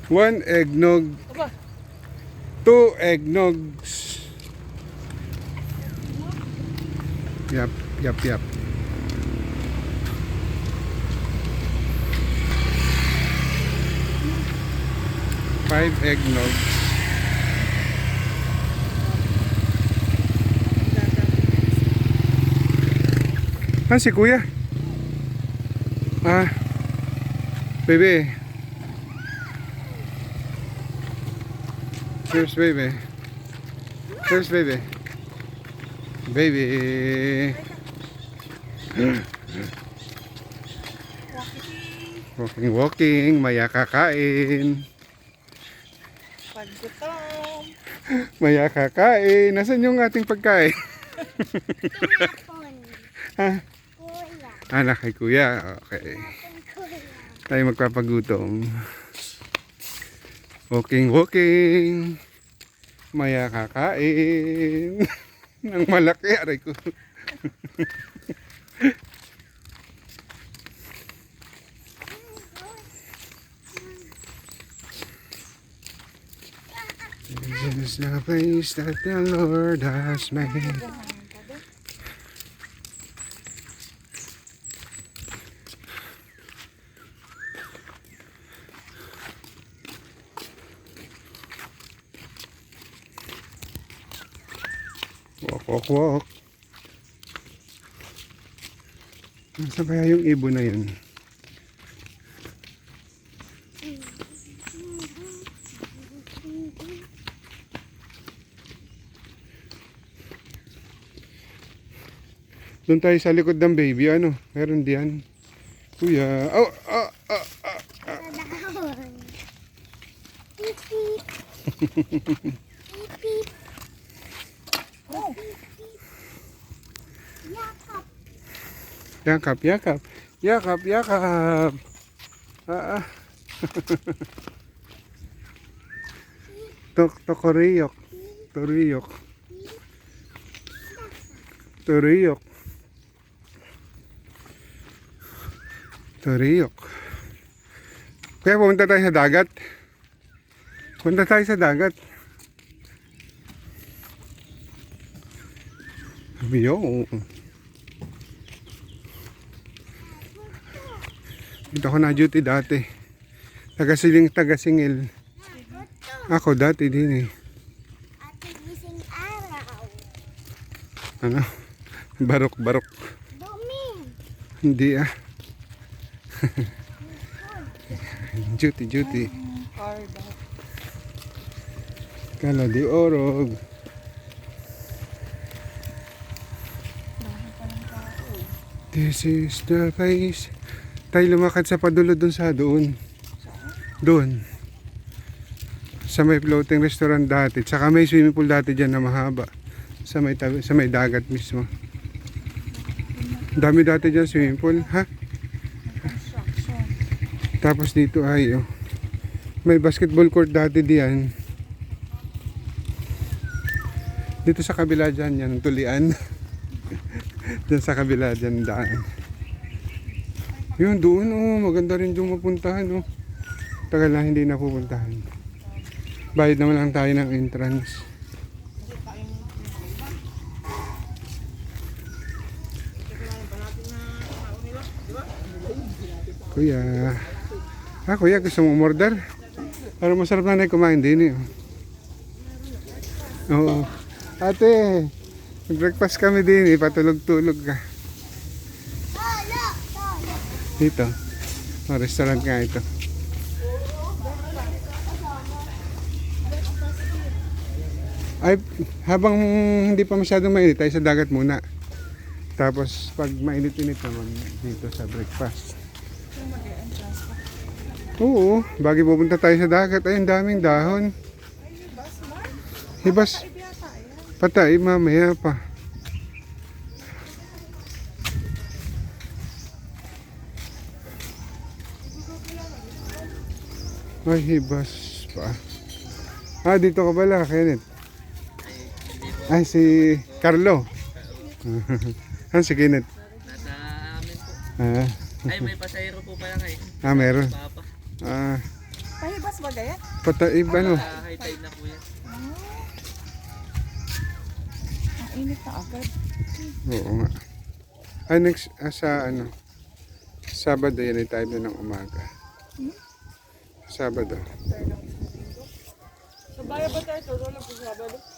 One eggnog. Aba, Two eggnogs. Yap, yap, yap. Five eggnogs. Ah, si kuya. Ah, baby. Cheers, baby. Cheers, baby. Baby. Walking, walking. Maya kakain. pag gutom. Maya kakain. Nasaan yung ating pagkain? Ha? Anak kay kuya. Okay. Tayo magpapagutom. Walking, walking. Maya kakain. Nang malaki, aray ko. This is the place that the Lord has made. Walk, walk, walk. Nasaan kaya yung ibon na yun? Doon tayo sa likod ng baby, ano? Meron diyan. Kuya. Oh, oh, oh, oh. Beep, beep. Beep, beep. Oh, Yakap. Yakap, yakap. Yakap, yakap. Ah, ah. Tokoriyok. Toriyok. Toriyok. Toriyok. Kaya pumunta tayo sa dagat. Punta tayo sa dagat. Sabi yun. Dito ako na duty dati. Taga-singil. Ako dati din eh. Ate gising araw. Ano? Barok-barok. Dumi. Hindi ah. Duty. carb. Kala di orog. This is the place. Tayo lumakad sa padulo dun sa doon. Doon. Sa may floating restaurant dati. Tsaka may swimming pool dati dyan na mahaba. Sa may dagat mismo. Dami dati dyan swimming pool. Ha? Construction. Tapos dito ay may basketball court dati diyan. Dito sa kabila dyan yan, tulian. Diyan sa kabila dyan daan. Yun doon maganda rin doon mapuntahan Tagal na hindi napupuntahan. Bayad naman lang tayo ng entrance. Kuya. Kuya, gusto mo umorder? Para masarap na kumain din Oo. Ate, mag-breakfast kami din patulog-tulog ka. Dito. Restaurant nga ito. Ay, habang hindi pa masyadong mainit, tayo sa dagat muna. Tapos, pag mainit-init naman dito sa breakfast. Oo, bagay pupunta tayo sa dagat. Ay, ang daming dahon. Hibas. Patay, mamaya pa. Ay, hibas pa. Dito ka pala, Kenneth. Ay, si Carlo. Si Kenneth. Nasa amin po. Ay, may pasahero po pala kayo. Meron. Papa. Pahibas ba gaya? Pataib ano. High tide na po yan. Ang init na agad. Oo nga. Ay, next, sa ano, Sabado yan ay tayo ng umaga. Sabado. Sa bayan ba tayo? Tulong lang po sa Sabado.